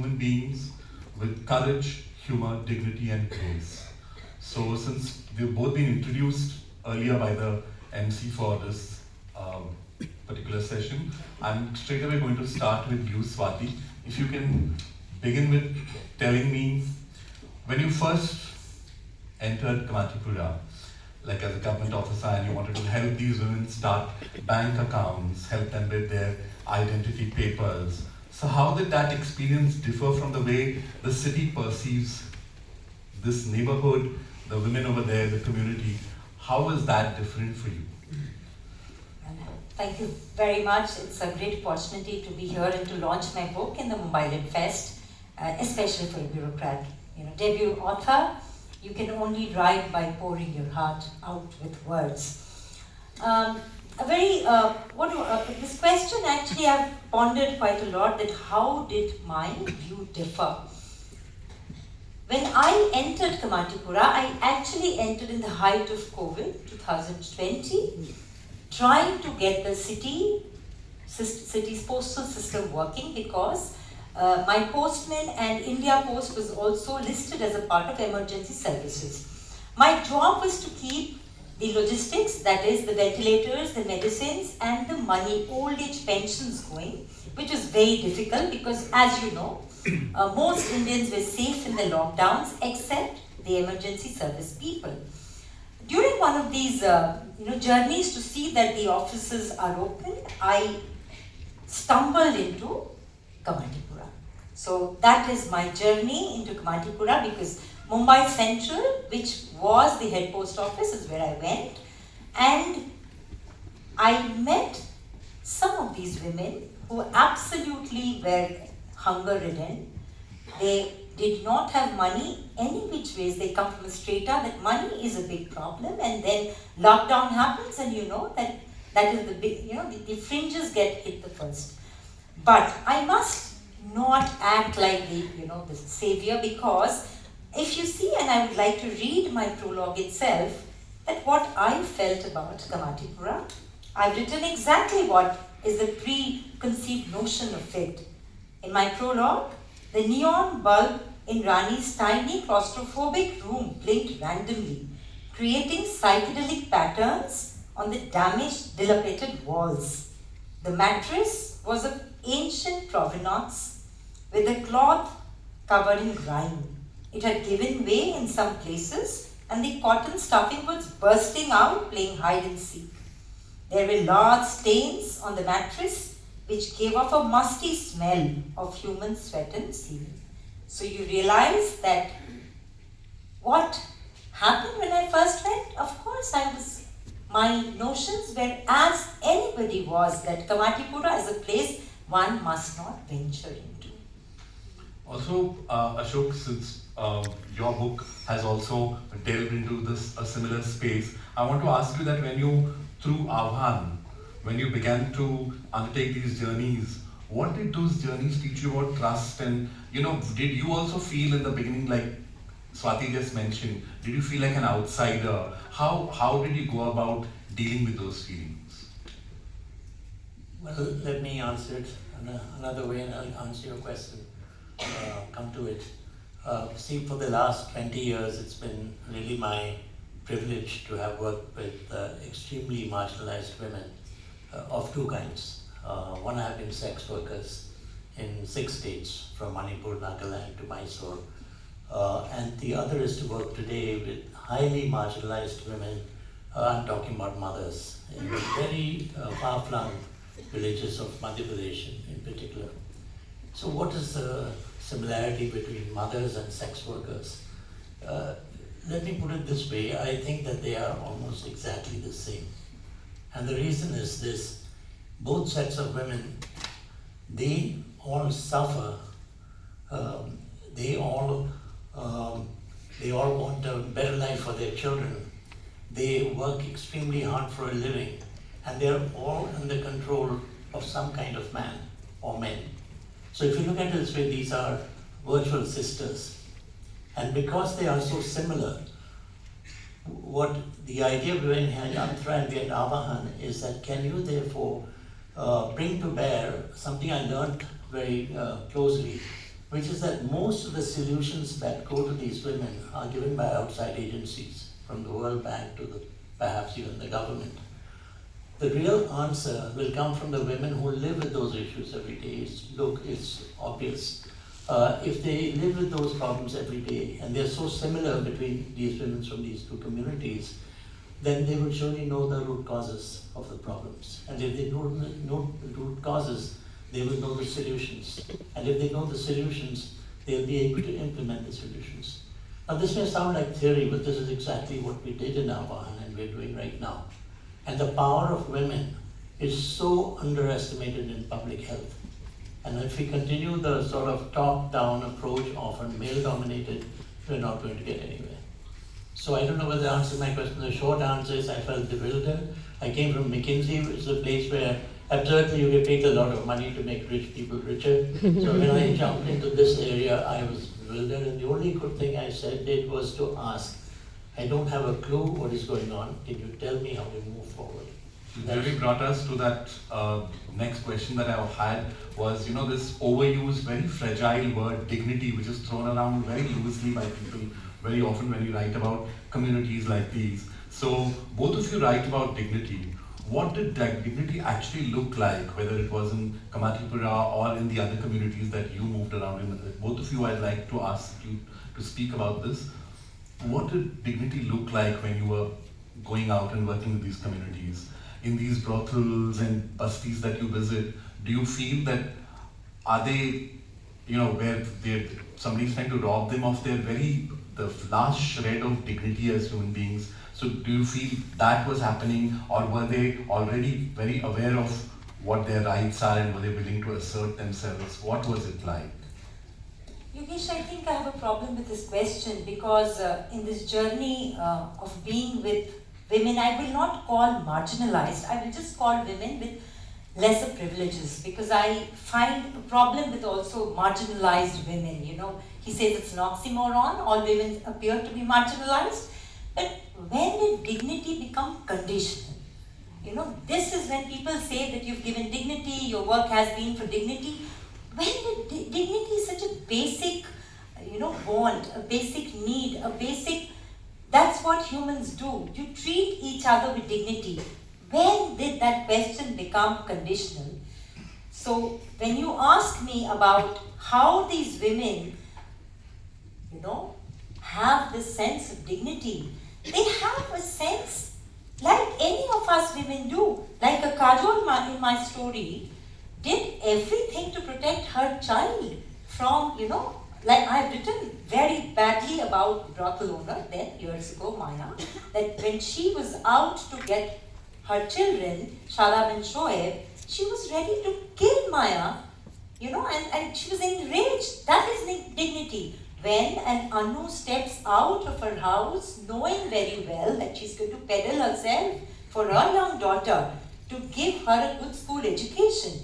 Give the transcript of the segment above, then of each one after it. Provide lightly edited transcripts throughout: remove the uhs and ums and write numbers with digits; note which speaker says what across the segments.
Speaker 1: human beings with courage, humor, dignity, and grace. So since we've both been introduced earlier by the MC for this particular session, I'm straight away going to start with you, Swati. If you can begin with telling me, when you first entered Kamatipura, like as a government officer, and you wanted to help these women start bank accounts, help them with their identity papers. So how did that experience differ from the way the city perceives this neighborhood, the women over there, the community? How is that different for you?
Speaker 2: Thank you very much. It's a great opportunity to be here and to launch my book in the Mumbai Litfest, especially for a bureaucrat. Debut author, you can only write by pouring your heart out with words. This question actually I've pondered quite a lot, that how did my view differ? When I entered Kamatipura, I actually entered in the height of COVID, 2020, trying to get the city's postal system working, because my postman and India Post was also listed as a part of emergency services. My job was to keep the logistics, that is the ventilators, the medicines and the money, old age pensions going, which was very difficult because, as you know, most Indians were safe in the lockdowns except the emergency service people. During one of these journeys to see that the offices are open, I stumbled into Kamatipura. So that is my journey into Kamatipura, because Mumbai Central, which was the head post office, is where I went, and I met some of these women who absolutely were hunger-ridden. They did not have money any which ways. They come from a strata that money is a big problem, and then lockdown happens, and you know that is the big, the fringes get hit the first. But I must not act like the savior, because if you see, and I would like to read my prologue itself, that what I felt about Kamatipura, I've written exactly what is the preconceived notion of it. In my prologue, the neon bulb in Rani's tiny claustrophobic room blinked randomly, creating psychedelic patterns on the damaged, dilapidated walls. The mattress was of ancient provenance, with the cloth covered in grime. It had given way in some places, and the cotton stuffing was bursting out, playing hide and seek. There were large stains on the mattress, which gave off a musty smell of human sweat and semen. So you realize that what happened when I first went? Of course, my notions were as anybody was, that Kamatipura is a place one must not venture into.
Speaker 1: Also, Ashok, since your book has also delved into a similar space, I want to ask you that when you, through Avhan, when you began to undertake these journeys, what did those journeys teach you about trust? And did you also feel in the beginning, like Swati just mentioned, did you feel like an outsider? How did you go about dealing with those feelings?
Speaker 3: Well, let me answer it another way, and I'll answer your question. Come to it. See, for the last 20 years, it's been really my privilege to have worked with extremely marginalized women of two kinds. One have been sex workers in 6 states, from Manipur, Nagaland to Mysore. And the other is to work today with highly marginalized women. I'm talking about mothers in very far-flung villages of Madhya Pradesh in particular. So what is the similarity between mothers and sex workers? Let me put it this way, I think that they are almost exactly the same. And the reason is this: both sets of women, they all suffer, they all want a better life for their children. They work extremely hard for a living, and they are all under control of some kind of man or men. So if you look at it this way, these are virtual sisters. And because they are so similar, what the idea behind Yantra and behind Avahan is that, can you therefore bring to bear something I learned very closely which is that most of the solutions that go to these women are given by outside agencies, from the World Bank to perhaps even the government. The real answer will come from the women who live with those issues every day. It's obvious. If they live with those problems every day, and they're so similar between these women from these two communities, then they will surely know the root causes of the problems. And if they know the root causes, they will know the solutions. And if they know the solutions, they'll be able to implement the solutions. Now this may sound like theory, but this is exactly what we did in Avahan and we're doing right now. And the power of women is so underestimated in public health. And if we continue the sort of top-down approach, often male-dominated, we're not going to get anywhere. So I don't know whether I answered my question. The short answer is I felt bewildered. I came from McKinsey, which is a place where absurdly you get paid a lot of money to make rich people richer. So when I jumped into this area, I was bewildered. And the only good thing I did was to ask, I don't have a clue what is going on. Can you tell me how to move forward?
Speaker 1: It really brought us to that next question that I had was, this overused, very fragile word, dignity, which is thrown around very loosely by people very often when you write about communities like these. So both of you write about dignity. What did that dignity actually look like, whether it was in Kamatipura or in the other communities that you moved around in? Both of you, I'd like to ask you to speak about this. What did dignity look like when you were going out and working with these communities? In these brothels and bastis that you visit, do you feel that, are they, where somebody's trying to rob them of the last shred of dignity as human beings? So do you feel that was happening, or were they already very aware of what their rights are and were they willing to assert themselves? What was it like?
Speaker 2: Yogesh, I think I have a problem with this question because in this journey of being with women, I will not call marginalized, I will just call women with lesser privileges, because I find a problem with also marginalized women. He says it's an oxymoron, all women appear to be marginalized, but when did dignity become conditional? This is when people say that you've given dignity, your work has been for dignity. When did dignity is such a basic, want, a basic need, that's what humans do. You treat each other with dignity. When did that question become conditional? So when you ask me about how these women, have this sense of dignity, they have a sense like any of us women do. Like a Kajol in my story did everything to protect her child from, like I've written very badly about brothel owner then years ago, Maya, that when she was out to get her children, Shalab and Shoaib, she was ready to kill Maya, and she was enraged. That is dignity. When an Anu steps out of her house, knowing very well that she's going to peddle herself for her young daughter to give her a good school education,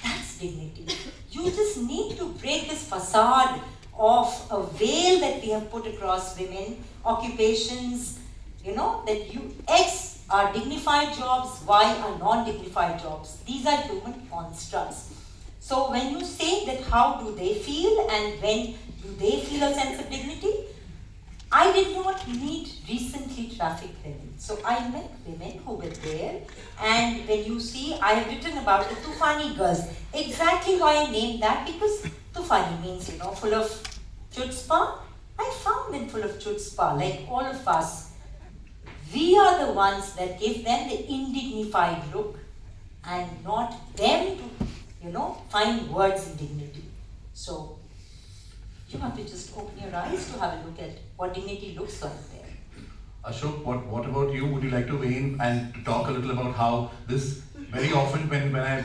Speaker 2: that's dignity. You just need to break this facade of a veil that we have put across women, occupations, that X are dignified jobs, Y are non-dignified jobs. These are human constructs. So when you say that how do they feel and when do they feel a sense of dignity, I did not meet recently trafficked women. So I met women who were there, and when you see, I have written about the Tufani girls. Exactly why I named that, because Tufani means, full of chutzpah. I found them full of chutzpah, like all of us. We are the ones that give them the indignified look, and not them to, find words in dignity. So you have to just open your eyes to have a look at what dignity looks like there.
Speaker 1: Ashok, what about you? Would you like to weigh in and to talk a little about how this, very often when I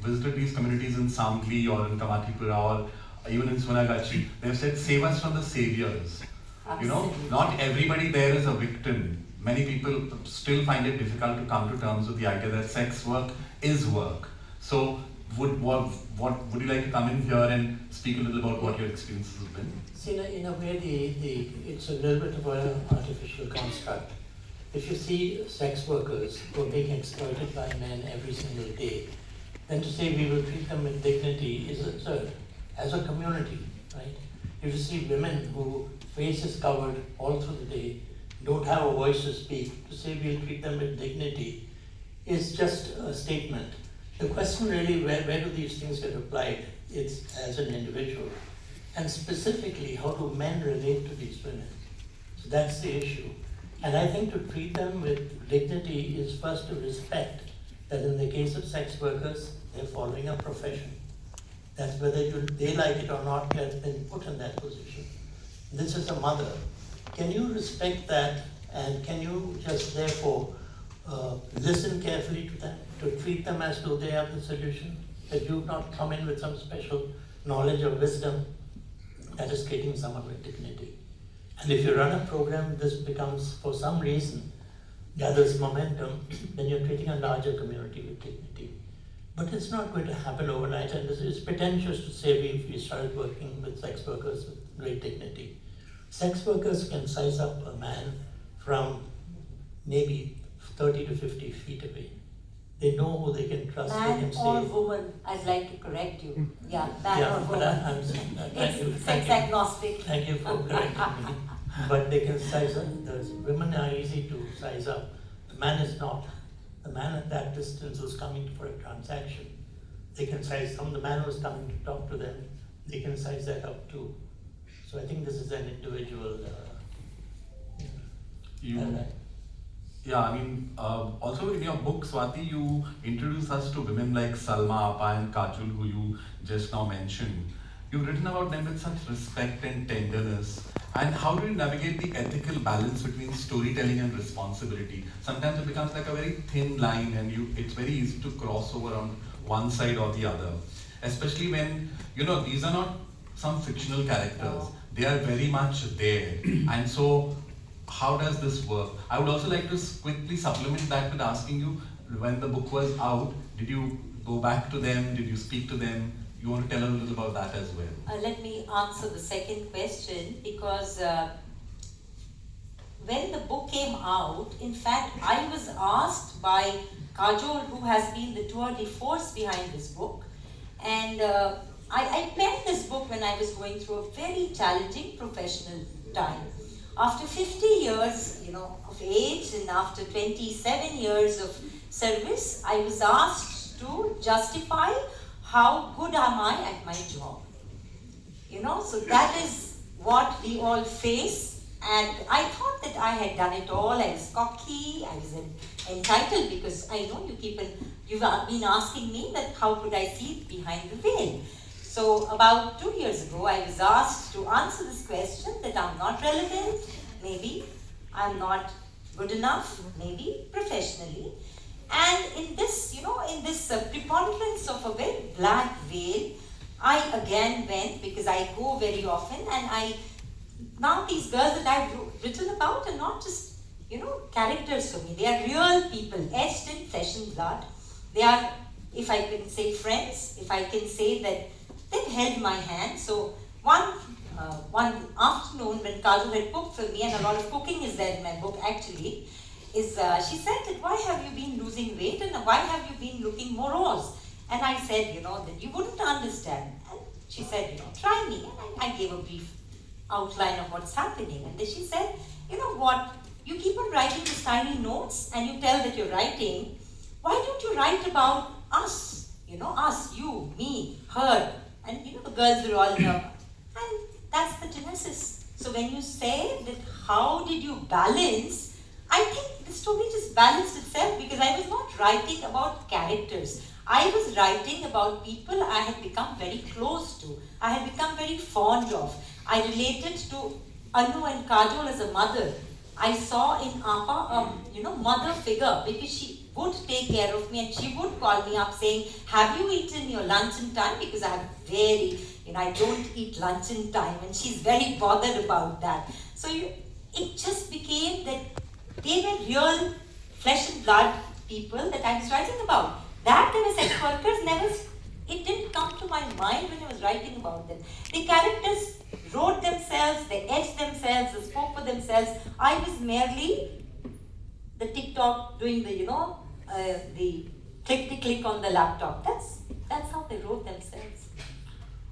Speaker 1: visited these communities in Sangli or in Kamatipura or even in Sunagachi, they've said, save us from the saviors.
Speaker 2: Absolutely.
Speaker 1: Not everybody there is a victim. Many people still find it difficult to come to terms with the idea that sex work is work. So would you like to come in here and speak a little about what your experiences have been?
Speaker 3: See, in a way, it's a little bit of an artificial construct. If you see sex workers who are being exploited by men every single day, then to say we will treat them with dignity is absurd. as a community, right? If you see women who face is covered all through the day, don't have a voice to speak, to say we'll treat them with dignity is just a statement. The question really, where do these things get applied? It's as an individual. And specifically, how do men relate to these women? So that's the issue. And I think to treat them with dignity is first to respect that in the case of sex workers, they're following a profession. That's whether they like it or not, they've been put in that position. This is a mother. Can you respect that, and can you just therefore listen carefully to them, to treat them as though they have the solution? That you've not come in with some special knowledge or wisdom that is treating someone with dignity. And if you run a program, this becomes, for some reason, gathers momentum, then you're treating a larger community with dignity. But it's not going to happen overnight, and it's pretentious to say we started working with sex workers with great dignity. Sex workers can size up a man from maybe 30 to 50 feet away. They know who they can trust, they
Speaker 2: Man
Speaker 3: can
Speaker 2: or
Speaker 3: say.
Speaker 2: woman, I'd like to correct you. Yeah, man
Speaker 3: Yeah,
Speaker 2: or
Speaker 3: but
Speaker 2: woman.
Speaker 3: I'm saying that. Thank you.
Speaker 2: It's
Speaker 3: Thank
Speaker 2: sex
Speaker 3: you.
Speaker 2: agnostic.
Speaker 3: Thank you for correcting me. But they can size up. The women are easy to size up. The man is not. The man at that distance who's coming for a transaction, they can size some. The man who's coming to talk to them, they can size that up too. So I think this is an individual.
Speaker 1: Yeah, I mean, also in your book, Swati, you introduce us to women like Salma, Appa and Kajul, who you just now mentioned. You've written about them with such respect and tenderness. And how do you navigate the ethical balance between storytelling and responsibility? Sometimes it becomes like a very thin line, and it's very easy to cross over on one side or the other. Especially when, these are not some fictional characters.
Speaker 2: No.
Speaker 1: They are very much there. And so, how does this work? I would also like to quickly supplement that with asking you, when the book was out, did you go back to them? Did you speak to them? You want to tell a little about that as well?
Speaker 2: Let me answer the second question, because when the book came out, in fact, I was asked by Kajol, who has been the tour de force behind this book, and I penned this book when I was going through a very challenging professional time. After 50 years, of age, and after 27 years of service, I was asked to justify how good am I at my job. So that is what we all face. And I thought that I had done it all. I was cocky, I was entitled, because I know you've been asking me that how could I see behind the veil. So about 2 years ago, I was asked to answer this question, that I'm not relevant, maybe, I'm not good enough, maybe, professionally. And in this, preponderance of a very black veil, I again went, because I go very often, and now these girls that I've written about are not just, characters for me. They are real people, etched in flesh and blood. They are, if I can say, friends, if I can say that they've held my hand. So one afternoon when Kajol had cooked for me, and a lot of cooking is there in my book actually, she said that why have you been losing weight and why have you been looking morose? And I said, that you wouldn't understand. And she said, try me. And I gave a brief outline of what's happening. And then she said, you know what, you keep on writing these tiny notes and you tell that you're writing. Why don't you write about us? Us, you, me, her. And the girls were all here. And that's the genesis. So when you say that how did you balance, I think the story just balanced itself, because I was not writing about characters. I was writing about people I had become very close to. I had become very fond of. I related to Anu and Kajol as a mother. I saw in Appa a mother figure, because she would take care of me and she would call me up saying, have you eaten your lunch in time? Because I don't eat lunch in time, and she's very bothered about that. So it just became that they were real flesh and blood people that I was writing about. That they were sex workers, it didn't come to my mind when I was writing about them. The characters wrote themselves, they etched themselves, they spoke for themselves. I was merely the TikTok doing the click on the laptop. That's how they wrote themselves.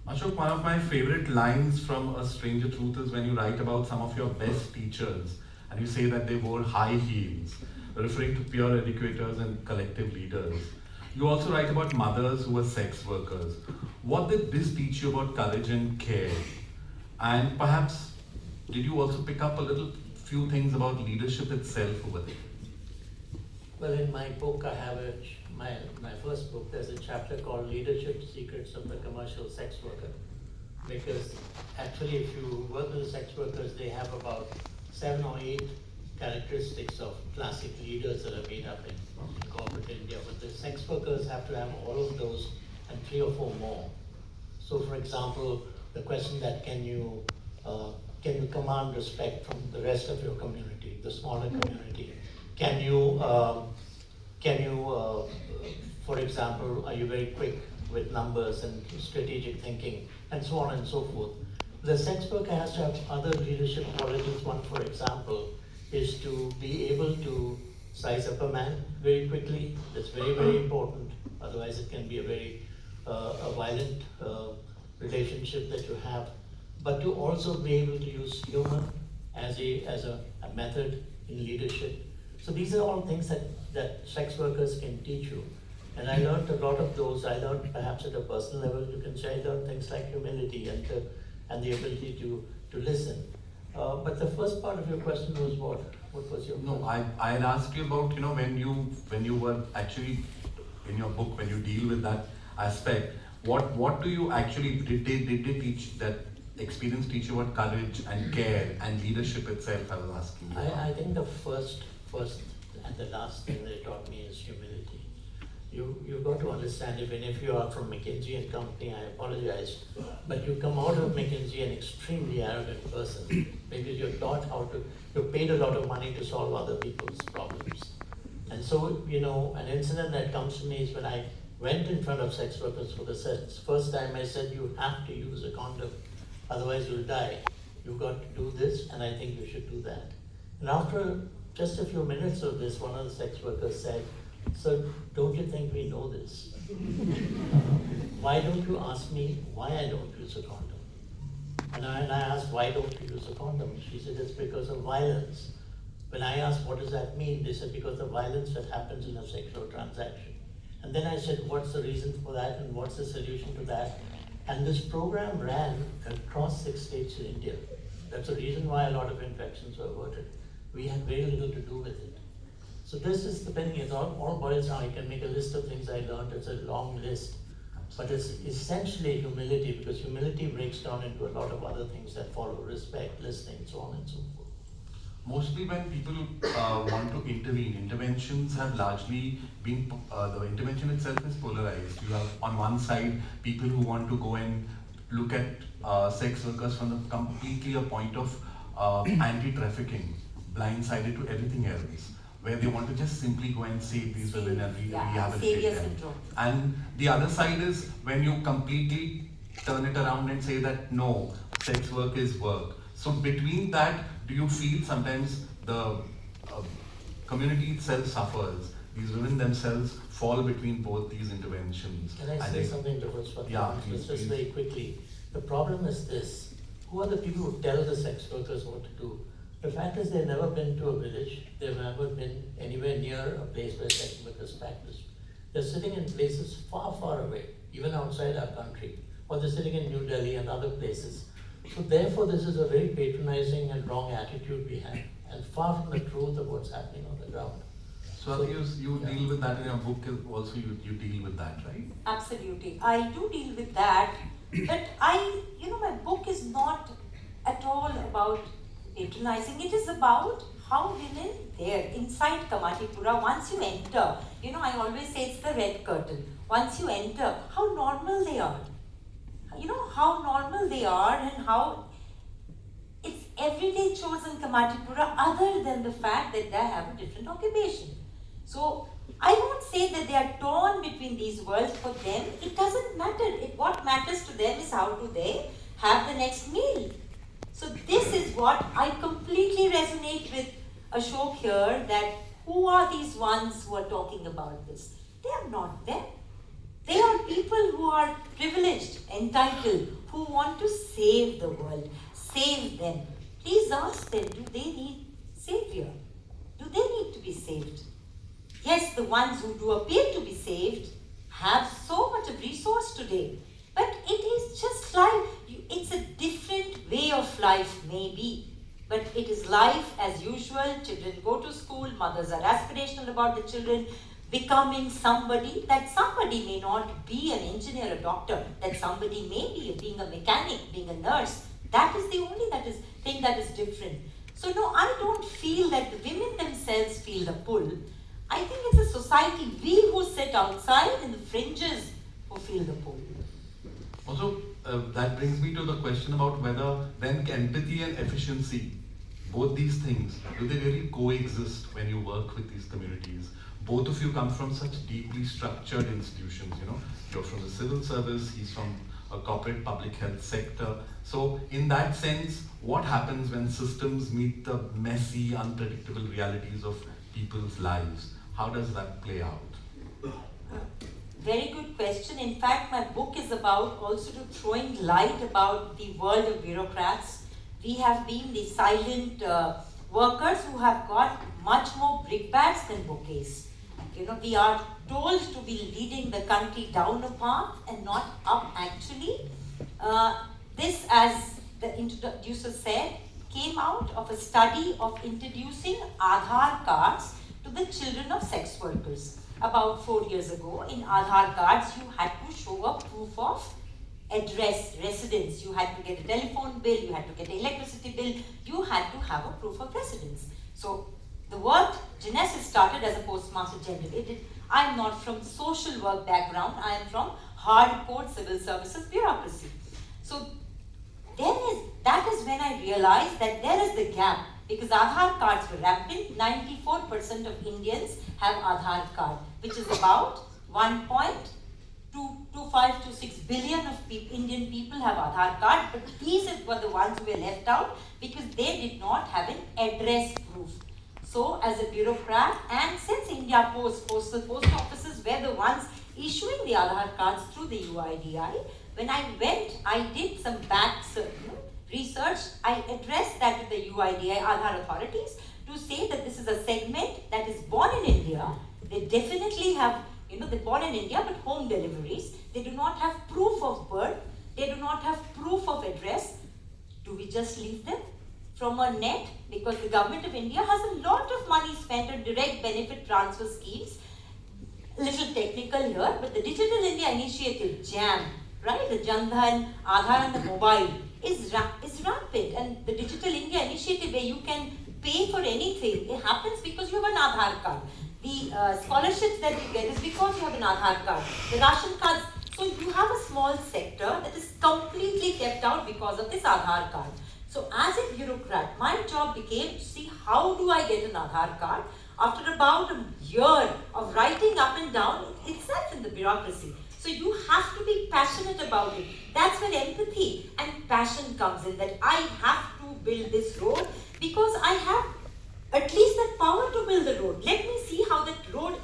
Speaker 1: Ashok, one of my favorite lines from A Stranger Truth is when you write about some of your best teachers and you say that they wore high heels, referring to peer educators and collective leaders. You also write about mothers who were sex workers. What did this teach you about courage and care? And perhaps, did you also pick up a little few things about leadership itself over there?
Speaker 3: Well, in my book, I have my first book, there's a chapter called Leadership Secrets of the Commercial Sex Worker. Because actually, if you work with sex workers, they have about 7 or 8 characteristics of classic leaders that are made up in corporate India. But the sex workers have to have all of those and 3 or 4 more. So, for example, the question that can you command respect from the rest of your community, the smaller community? Can you, for example, are you very quick with numbers and strategic thinking, and so on and so forth? The sex worker has to have other leadership qualities. One, for example, is to be able to size up a man very quickly. That's very, very important. Otherwise, it can be a very violent relationship that you have. But to also be able to use humor as a method in leadership. So these are all things that sex workers can teach you. And I learned a lot of those. I learned perhaps at a personal level, you can say I learned things like humility and the ability to listen. But the first part of your question was what? What was your question?
Speaker 1: No, I had asked you about, when you were actually in your book, when you deal with that aspect, what do you actually, did they teach that experience teach you about courage and care and leadership itself? I was asking you.
Speaker 3: I think the first and the last thing they taught me is humility. You've got to understand, even if you are from McKinsey and Company, I apologize, but you come out of McKinsey an extremely arrogant person because you're taught you're paid a lot of money to solve other people's problems. And so, an incident that comes to me is when I went in front of sex workers for the first time, I said, you have to use a condom, otherwise you'll die. You've got to do this, and I think you should do that. And after just a few minutes of this, one of the sex workers said, "Sir, don't you think we know this? Why don't you ask me why I don't use a condom?" And I asked, "Why don't you use a condom?" She said, "It's because of violence." When I asked, "What does that mean?" They said, "Because of violence that happens in a sexual transaction." And then I said, "What's the reason for that and what's the solution to that?" And this program ran across 6 states in India. That's the reason why a lot of infections were averted. We had very little to do with it. So this is depending, it all boils down. I can make a list of things I learned. It's a long list. But it's essentially humility, because humility breaks down into a lot of other things that follow: respect, listening, so on and so forth.
Speaker 1: Mostly when people want to intervene, interventions have largely been, the intervention itself is polarized. You have on one side people who want to go and look at sex workers from the completely a point of anti-trafficking, blindsided to everything else, where they want to just simply go and save these women and rehabilitate
Speaker 2: savior
Speaker 1: them.
Speaker 2: syndrome.
Speaker 1: And the other side is when you completely turn it around and say that no, sex work is work. So between that, do you feel sometimes the community itself suffers? These women themselves fall between both these interventions.
Speaker 3: Can I say something to Swati?
Speaker 1: Yeah, please,
Speaker 3: Just very quickly. The problem is this: who are the people who tell the sex workers what to do? The fact is, they've never been to a village. They've never been anywhere near a place where sex workers practice. They're sitting in places far, far away, even outside our country, or they're sitting in New Delhi and other places. So therefore, this is a very patronizing and wrong attitude we have, and far from the truth of what's happening on the ground.
Speaker 1: So you deal with that in your book also, you deal with that, right?
Speaker 2: Absolutely. I do deal with that, but my book is not at all about patronizing. It is about how women there inside Kamatipura, once you enter, I always say it's the red curtain. Once you enter, how normal they are. How normal they are, and how it's everyday chores in Kamatipura, other than the fact that they have a different occupation. So I won't say that they are torn between these worlds. For them, it doesn't matter. What matters to them is how do they have the next meal. So this is what I completely resonate with Ashok here, that who are these ones who are talking about this? They are not them. They are people who are privileged, entitled, who want to save the world, save them. Please ask them, do they need savior? Do they need to be saved? Yes, the ones who do appear to be saved have so much of resource today. But it is just life. It's a different way of life, maybe. But it is life as usual. Children go to school, mothers are aspirational about the children becoming somebody. That somebody may not be an engineer, a doctor. That somebody may be being a mechanic, being a nurse. That is the only thing that is different. So no, I don't feel that the women themselves feel the pull. I think it's a society, we who sit outside in the fringes, who feel the pull.
Speaker 1: Also, that brings me to the question about whether then empathy and efficiency, both these things, do they really coexist when you work with these communities? Both of you come from such deeply structured institutions, you know. You're from the civil service, he's from a corporate public health sector. So in that sense, what happens when systems meet the messy, unpredictable realities of people's lives? How does that play out?
Speaker 2: Very good question. In fact, my book is about also to throwing light about the world of bureaucrats. We have been the silent workers who have got much more brickbats than bouquets. You know, we are told to be leading the country down a path and not up actually. This, as the introducer said, came out of a study of introducing Aadhaar cards to the children of sex workers. About 4 years ago, in Aadhaar cards, you had to show a proof of address, residence. You had to get a telephone bill, you had to get an electricity bill, you had to have a proof of residence. So the work Genesis started as a postmaster general. I am not from social work background, I am from hardcore civil services bureaucracy. So that is when I realized that there is the gap, because Aadhaar cards were rampant. 94% of Indians have Aadhaar card, which is about 1.226 billion of Indian people have Aadhaar card, but these were the ones who were left out because they did not have an address proof. So as a bureaucrat, and since India postal post offices were the ones issuing the Aadhaar cards through the UIDI, when I did some research, I addressed that to the UIDI Aadhaar authorities to say that this is a segment that is born in India. They definitely have, they're born in India, but home deliveries. They do not have proof of birth. They do not have proof of address. Do we just leave them from a net? Because the government of India has a lot of money spent on direct benefit transfer schemes. Little technical here, but the Digital India Initiative, JAM, right? The Jan Dhan, Aadhaar and the mobile is rampant. And the Digital India Initiative, where you can pay for anything, it happens because you have an Aadhaar card. The scholarships that you get is because you have an Aadhaar card. The ration cards, so you have a small sector that is completely kept out because of this Aadhaar card. So as a bureaucrat, my job became to see how do I get an Aadhaar card. After about a year of writing up and down, itself in the bureaucracy. So you have to be passionate about it. That's where empathy and passion comes in, that I have to build this road because I have at least that power to build the road. Let me see how that road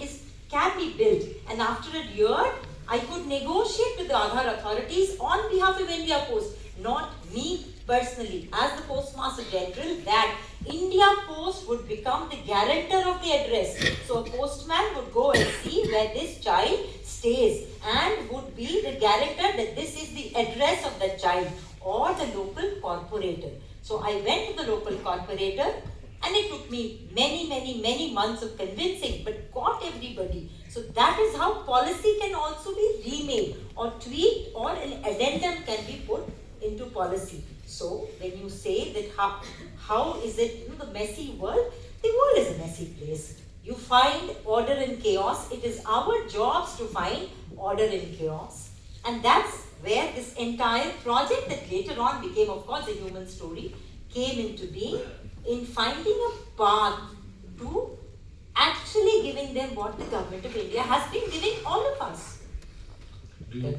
Speaker 2: can be built. And after a year, I could negotiate with the Aadhaar authorities on behalf of India Post, not me personally, as the Postmaster General, that India Post would become the guarantor of the address. So a postman would go and see where this child stays and would be the guarantor that this is the address of that child, or the local corporator. So I went to the local corporator, and it took me many months of convincing, but got everybody. So that is how policy can also be remade or tweaked, or an addendum can be put into policy. So when you say that how is it, the messy world, the world is a messy place. You find order in chaos. It is our jobs to find order in chaos. And that's where this entire project that later on became, of course, a human story, came into being, in finding a path to actually giving them what the government of India has been giving all of us.
Speaker 3: I'm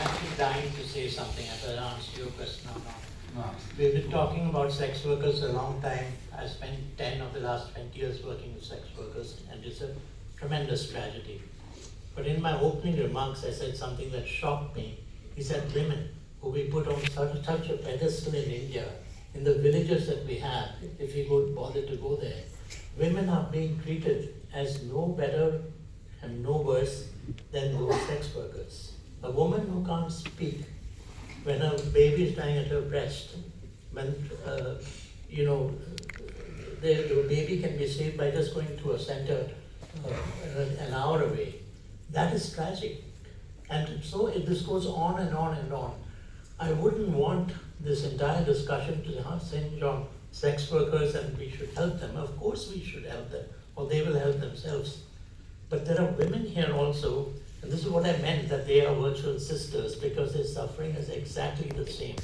Speaker 3: actually dying to say something after I answer your question or not.
Speaker 1: No.
Speaker 3: We've been talking about sex workers a long time. I spent 10 of the last 20 years working with sex workers, and it's a tremendous tragedy. But in my opening remarks, I said something that shocked me. He said women, who we put on such a pedestal in India, in the villages that we have, if we would bother to go there, women are being treated as no better and no worse than those sex workers. A woman who can't speak, when a baby is lying at her breast, when the baby can be saved by just going to a center an hour away. That is tragic. And so this goes on and on and on. I wouldn't want this entire discussion to hinge on sex workers and we should help them. Of course we should help them, or they will help themselves. But there are women here also, and this is what I meant, that they are virtual sisters, because their suffering is exactly the same.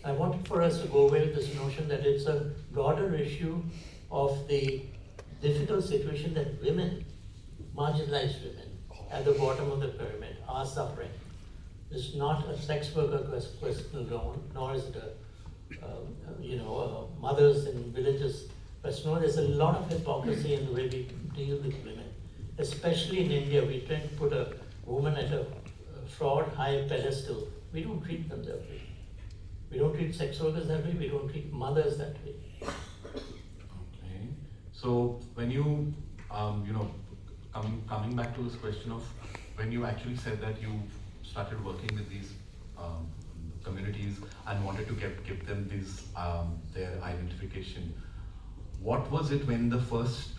Speaker 3: I wanted for us to go away with this notion that it's a broader issue of the difficult situation that women, marginalized women, at the bottom of the pyramid are suffering. It's not a sex worker question alone, nor is it mothers in villages. But no, there's a lot of hypocrisy in the way we deal with women. Especially in India, we tend to put a woman at a fraud high pedestal. We don't treat them that way. We don't treat sex workers that way. We don't treat mothers that way.
Speaker 1: Okay. So when you, coming back to this question of when you actually said that you started working with these communities and wanted to give them this their identification, what was it when the first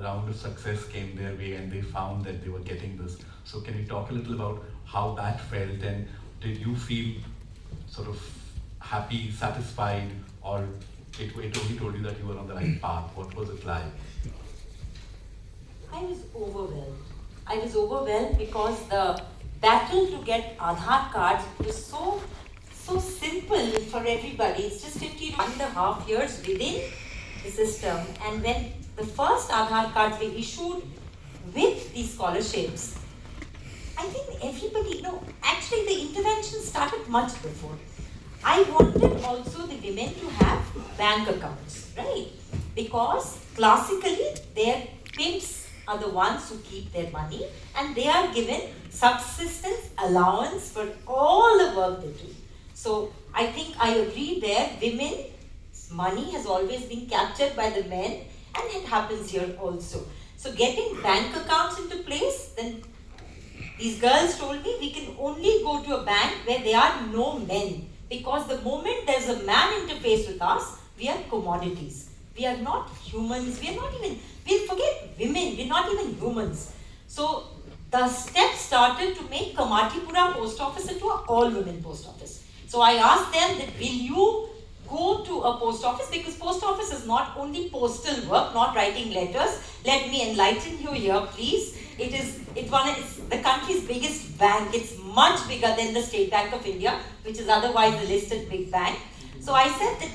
Speaker 1: round of success came their way and they found that they were getting this? So can you talk a little about how that felt, and did you feel sort of happy, satisfied, or it only told you that you were on the right path? What was it like?
Speaker 2: I was overwhelmed. I was overwhelmed because the battle to get Aadhaar cards was so simple for everybody. It's just 1.5 years within the system, and when the first Aadhaar cards were issued with these scholarships, I think everybody, actually the intervention started much before. I wanted also the women to have bank accounts, right? Because classically their pimps are the ones who keep their money, and they are given subsistence allowance for all the work they do. So I think I agree there, women's money has always been captured by the men, and it happens here also. So getting bank accounts into place, then these girls told me we can only go to a bank where there are no men. Because the moment there's a man interface with us, we are commodities. We are not humans. We forget women. We're not even humans. So the steps started to make Kamatipura post office into an all-women post office. So I asked them that, will you go to a post office? Because post office is not only postal work, not writing letters. Let me enlighten you here, please. It's the country's biggest bank. It's much bigger than the State Bank of India, which is otherwise a listed big bank. So I said that,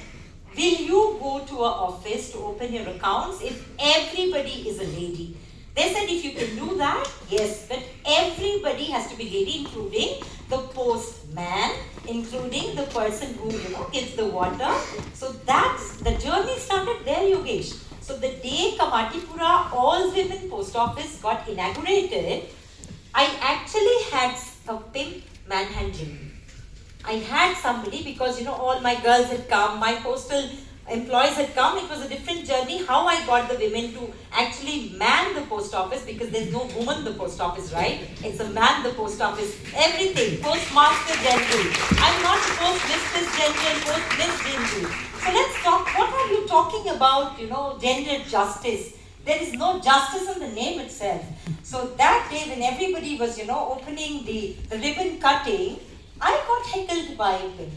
Speaker 2: will you go to an office to open your accounts if everybody is a lady? They said, if you can do that, yes, but everybody has to be lady, including the postman, including the person who gives the water. So that's the journey started there, Yogesh. So the day Kamatipura all-women post office got inaugurated, I actually had a pimp manhandling me. I had somebody, because all my girls had come, my postal employees had come. It was a different journey. How I got the women to actually man the post office, because there's no woman in the post office, right? It's a man the post office. Everything. Postmaster General. I'm not post Mistress General, post Miss General. So let's talk. What are you talking about? Gender justice. There is no justice in the name itself. So that day when everybody was, opening the ribbon cutting, I got heckled by him.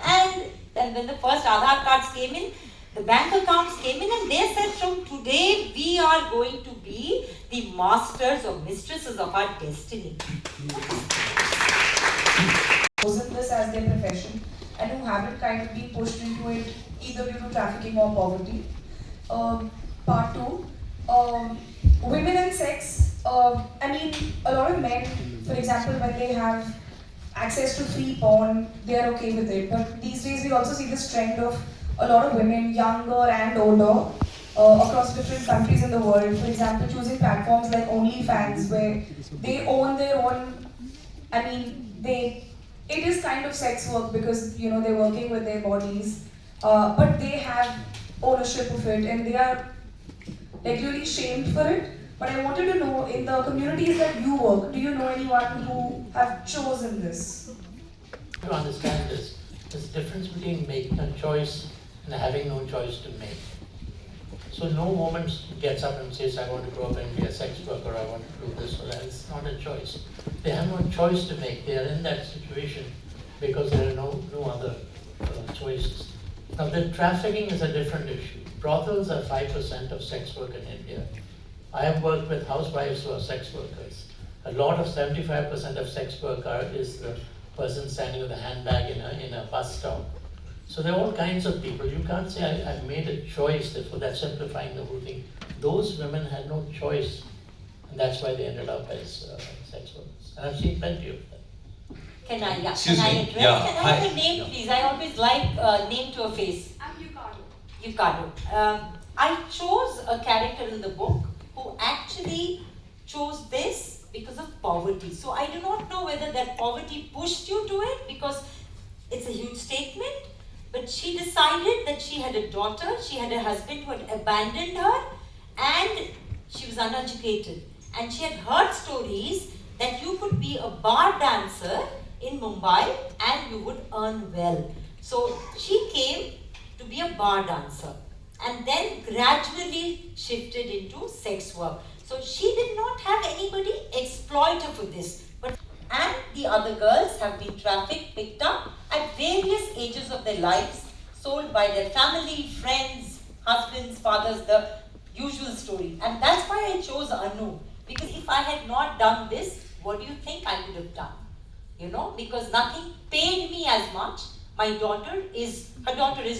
Speaker 2: And then when the first Aadhaar cards came in, the bank accounts came in, and they said, from today we are going to be the masters or mistresses of our destiny.
Speaker 4: Chosen this as their profession and who haven't kind of been pushed into it either due to trafficking or poverty. Part 2, women and sex. A lot of men, for example, when they have access to free porn, they are okay with it. But these days we also see this trend of a lot of women, younger and older, across different countries in the world. For example, choosing platforms like OnlyFans, where they own their own. I mean, it is kind of sex work because they're working with their bodies, but they have ownership of it and they are like really shamed for it. But I wanted to know, in the communities that you work, do you know anyone who have chosen this?
Speaker 3: To understand this, there's a difference between making a choice and having no choice to make. So no woman gets up and says, I want to grow up and be a sex worker, I want to do this or that. It's not a choice. They have no choice to make. They are in that situation because there are no other choices. Now, the trafficking is a different issue. Brothels are 5% of sex work in India. I have worked with housewives who are sex workers. A lot of 75% of sex work is the person standing with a handbag in a bus stop. So there are all kinds of people. You can't say I've made a choice, therefore that's simplifying the whole thing. Those women had no choice, and that's why they ended up as sex workers. And I've seen plenty of them.
Speaker 2: Can I address?
Speaker 5: Can I
Speaker 2: have a name, please? I always like name to a face.
Speaker 4: I'm Yukato.
Speaker 2: Yukato. I chose a character in the book who actually chose this because of poverty. So I do not know whether that poverty pushed you to it, because it's a huge statement. But she decided that she had a daughter, she had a husband who had abandoned her, and she was uneducated. And she had heard stories that you could be a bar dancer in Mumbai and you would earn well. So she came to be a bar dancer and then gradually shifted into sex work. So she did not have anybody exploit her for this. And the other girls have been trafficked, picked up at various ages of their lives, sold by their family, friends, husbands, fathers, the usual story. And that's why I chose Anu. Because if I had not done this, what do you think I could have done? Because nothing paid me as much. Her daughter is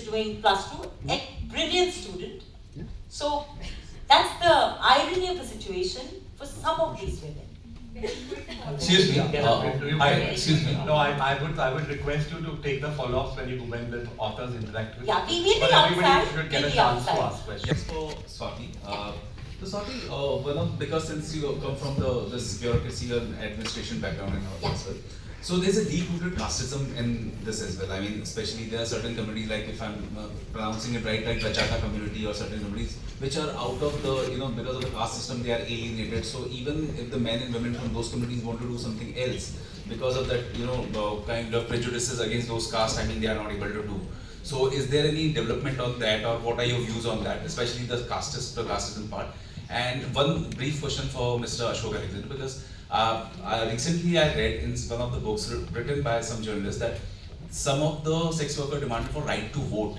Speaker 2: doing +2, a brilliant student. So that's the irony of the situation for some of these women.
Speaker 5: Excuse me. Excuse me.
Speaker 1: No, I would request you to take the follow-ups when the authors interact with.
Speaker 2: Yeah, we will
Speaker 1: but
Speaker 2: be
Speaker 1: everybody
Speaker 2: outside.
Speaker 1: should get
Speaker 2: We'll
Speaker 1: a
Speaker 2: be
Speaker 1: chance to
Speaker 2: outside.
Speaker 1: ask questions.
Speaker 5: Yes, for Swati. So Swati, because since you come from this bureaucracy and administration background and all as well, so there's a deep-rooted casteism in this as well. I mean, especially there are certain communities, like if I'm pronouncing it right, like Bachata community or certain communities, which are out of the, because of the caste system, they are alienated. So even if the men and women from those communities want to do something else, because of that, kind of prejudices against those castes, I mean, they are not able to do. So is there any development on that, or what are your views on that, especially the casteism part? And one brief question for Mr. Ashok Alexander, because recently I read in one of the books written by some journalists that some of the sex workers demanded for right to vote.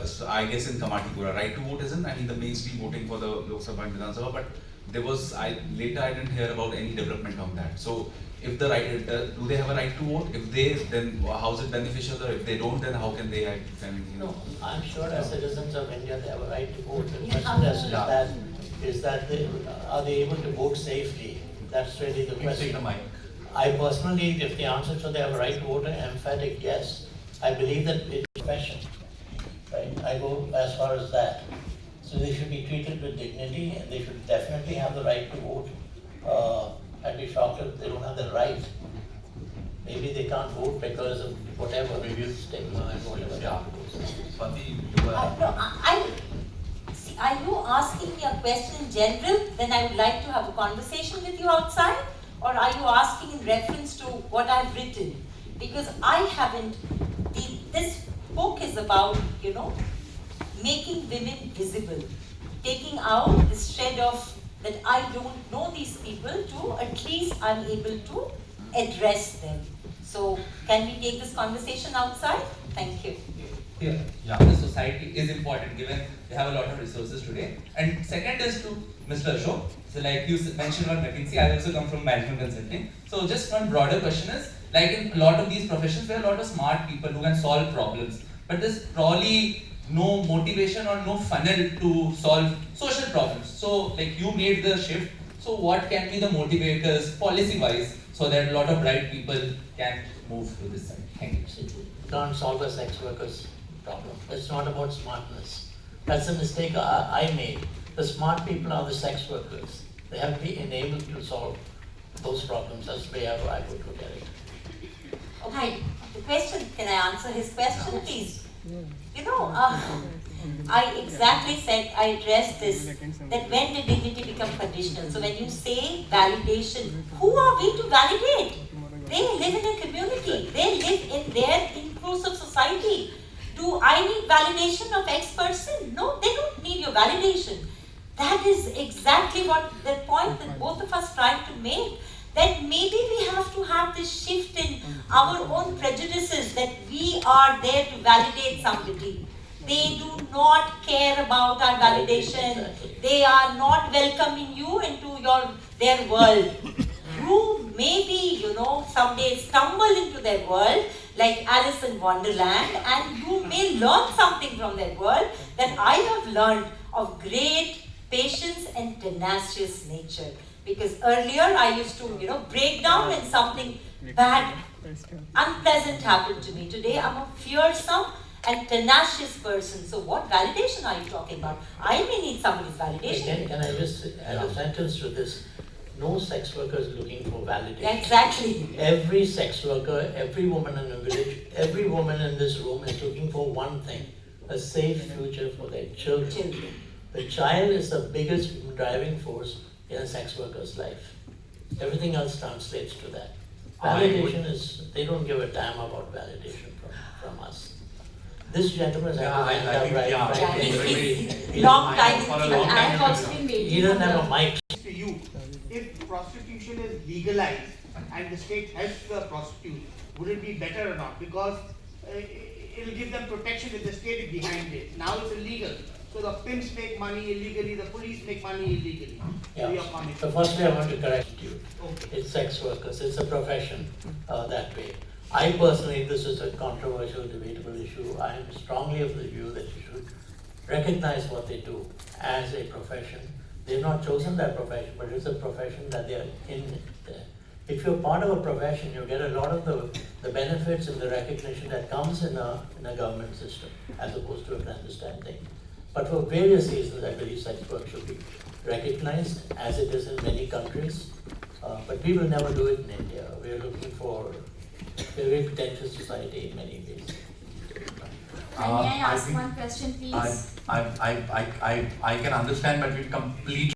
Speaker 5: So I guess in Kamatipura, right to vote isn't, the mainstream voting for the Lok Sabha and Vidhan Sabha, but there was, later I didn't hear about any development on that. So if the right, do they have a right to vote? If they, then how is it beneficial? Or if they don't, then how can they,
Speaker 3: No, I'm sure as citizens of India they have a right to vote. The question is that are they able to vote safely? That's really the question.
Speaker 1: Take the mic.
Speaker 3: I personally, if the answer to they have a right to vote, an emphatic yes. I believe that it's a profession, right? I go as far as that. So they should be treated with dignity, and they should definitely have the right to vote. I'd be shocked if they don't have the right. Maybe they can't vote because of whatever, maybe it's stigma and whatever.
Speaker 1: Yeah.
Speaker 2: Are you asking me a question in general? Then I would like to have a conversation with you outside. Or are you asking in reference to what I've written? Because I haven't. This book is about, making women visible, taking out this shred of that I don't know these people to at least I'm able to address them. So can we take this conversation outside? Thank you.
Speaker 6: Yeah, the society is important given they have a lot of resources today. And second is to Mr. Ashok. So like you mentioned about McKinsey, I also come from management consulting. So just one broader question is, like in a lot of these professions, there are a lot of smart people who can solve problems. But there's probably no motivation or no funnel to solve social problems. So like you made the shift. So what can be the motivators policy-wise so that a lot of bright people can move to this side? Thank you.
Speaker 3: You can't solve a sex worker's problem. It's not about smartness. That's a mistake I made. The smart people are the sex workers. They have to be enabled to solve those problems. That's the way I would look at it.
Speaker 2: Okay, the question, can I answer his question, please? You know, I exactly said, I addressed this, that when did dignity become conditional? So when you say validation, who are we to validate? They live in a community, they live in their inclusive society. Do I need validation of X person? No, they don't need your validation. That is exactly what the point that both of us tried to make. That maybe we have to have this shift in our own prejudices, that we are there to validate somebody. They do not care about our validation. They are not welcoming you into their world. You maybe, someday stumble into their world like Alice in Wonderland, and you may learn something from their world that I have learned of great patience and tenacious nature. Because earlier I used to, break down when something bad, unpleasant happened to me. Today I'm a fearsome and tenacious person. So what validation are you talking about? I may need somebody's validation.
Speaker 3: Can I just add a sentence to this? No sex worker is looking for validation.
Speaker 2: Yeah, exactly.
Speaker 3: Every sex worker, every woman in a village, every woman in this room is looking for one thing: a safe future for their children. The child is the biggest driving force in a sex worker's life. Everything else translates to that. Validation is, they don't give a damn about validation from us. This gentleman has
Speaker 2: long time.
Speaker 1: For a long
Speaker 4: I have
Speaker 1: time.
Speaker 4: also been waiting.
Speaker 3: He doesn't have a mic.
Speaker 7: To you, if prostitution is legalized and the state helps the prostitute, would it be better or not? Because it will give them protection if the state is behind it. Now it's illegal. So the pimps make money illegally, the police make money illegally. So your comment.
Speaker 3: So firstly, I want to correct you.
Speaker 7: Okay.
Speaker 3: It's sex workers. It's a profession that way. I personally, this is a controversial, debatable issue. I am strongly of the view that you should recognize what they do as a profession. They've not chosen that profession, but it's a profession that they are in. If you're part of a profession, you get a lot of the benefits and the recognition that comes in a government system, as opposed to a clandestine thing. But for various reasons, I believe sex work should be recognized, as it is in many countries. But we will never do it in India. We are looking for a very pretentious society in many ways.
Speaker 8: May I ask
Speaker 1: think
Speaker 8: one question, please?
Speaker 1: I can understand, but we completely